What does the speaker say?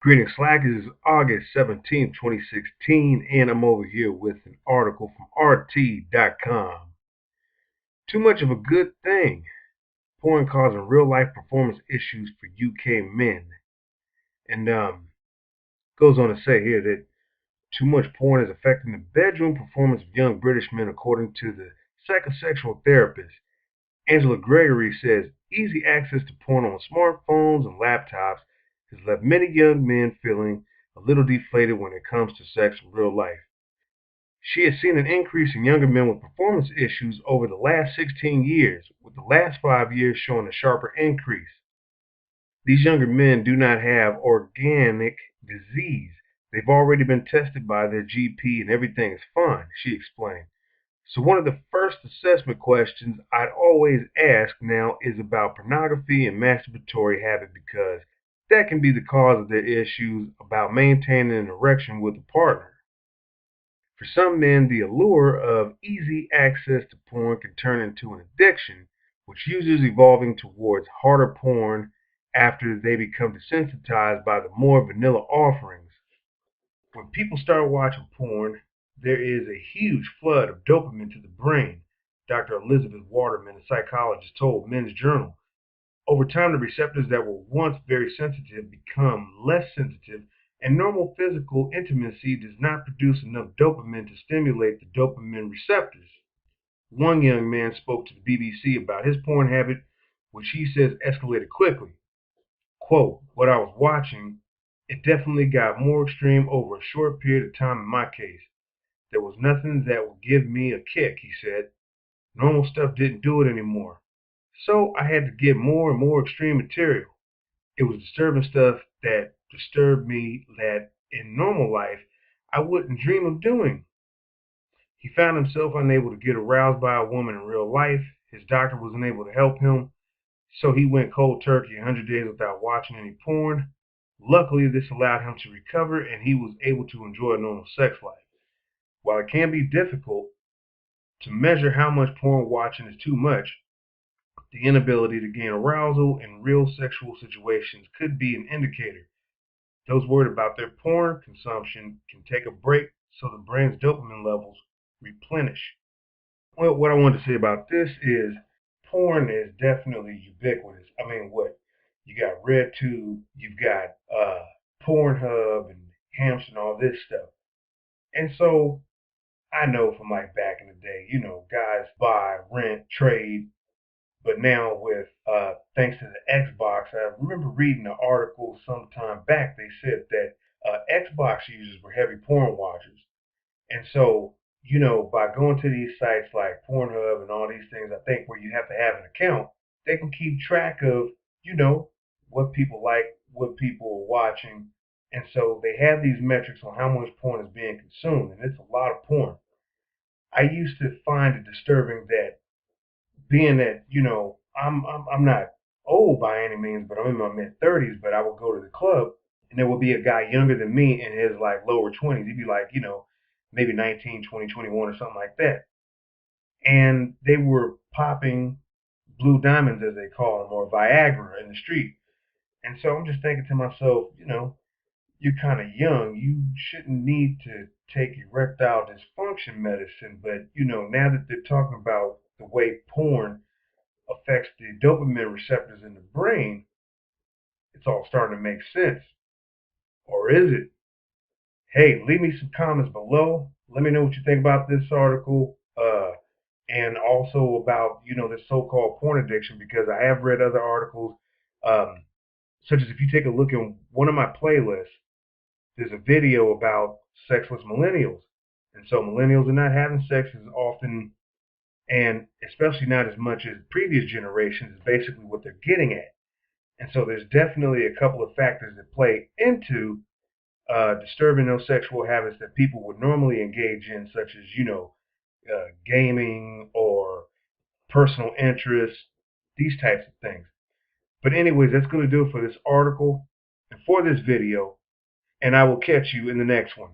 Greetings, Slackers. It's August 17th, 2016, and I'm over here with an article from RT.com. Too much of a good thing. Porn causing real-life performance issues for UK men. And goes on to say here that too much porn is affecting the bedroom performance of young British men, according to the psychosexual therapist. Angela Gregory says easy access to porn on smartphones and laptops has left many young men feeling a little deflated when it comes to sex in real life. She has seen an increase in younger men with performance issues over the last 16 years, with the last 5 years showing a sharper increase. These younger men do not have organic disease. They've already been tested by their GP and everything is fine, she explained. So one of the first assessment questions I'd always ask now is about pornography and masturbatory habit, because that can be the cause of their issues about maintaining an erection with a partner. For some men, the allure of easy access to porn can turn into an addiction, which usually is evolving towards harder porn after they become desensitized by the more vanilla offerings. When people start watching porn, there is a huge flood of dopamine to the brain, Dr. Elizabeth Waterman, a psychologist, told Men's Journal. Over time, the receptors that were once very sensitive become less sensitive, and normal physical intimacy does not produce enough dopamine to stimulate the dopamine receptors. One young man spoke to the BBC about his porn habit, which he says escalated quickly. Quote, what I was watching, it definitely got more extreme over a short period of time in my case. There was nothing that would give me a kick, he said. Normal stuff didn't do it anymore. So I had to get more and more extreme material. It was disturbing stuff that disturbed me that in normal life I wouldn't dream of doing. He found himself unable to get aroused by a woman in real life. His doctor was unable to help him, so he went cold turkey 100 days without watching any porn. Luckily, this allowed him to recover and he was able to enjoy a normal sex life. While it can be difficult to measure how much porn watching is too much, the inability to gain arousal in real sexual situations could be an indicator. Those worried about their porn consumption can take a break so the brain's dopamine levels replenish. Well, what I wanted to say about this is porn is definitely ubiquitous. I mean, what? You got RedTube, you've got Pornhub and Hamster and all this stuff. And so I know from like back in the day, guys buy, rent, trade. But now with thanks to the Xbox, I remember reading an article sometime back. They said that Xbox users were heavy porn watchers, and so by going to these sites like Pornhub and all these things, I think where you have to have an account, they can keep track of you know what people like, what people are watching, and so they have these metrics on how much porn is being consumed, and it's a lot of porn. I used to find it disturbing that, being that I'm not old by any means, but I'm in my mid 30s. But I would go to the club, and there would be a guy younger than me in his like lower 20s. He'd be like maybe 19, 20, 21 or something like that, and they were popping blue diamonds as they call them, or Viagra in the street. And so I'm just thinking to myself, you're kind of young. You shouldn't need to take erectile dysfunction medicine. But now that they're talking about the way porn affects the dopamine receptors in the brain, it's all starting to make sense. Or is it? Hey, leave me some comments below. Let me know what you think about this article, and also about this so-called porn addiction, because I have read other articles, um, such as if you take a look in one of my playlists, there's a video about sexless millennials, and so millennials are not having sex as often, and especially not as much as previous generations. Is basically what they're getting at. And so there's definitely a couple of factors that play into disturbing those sexual habits that people would normally engage in, such as, gaming or personal interests, these types of things. But anyways, that's going to do it for this article and for this video, and I will catch you in the next one.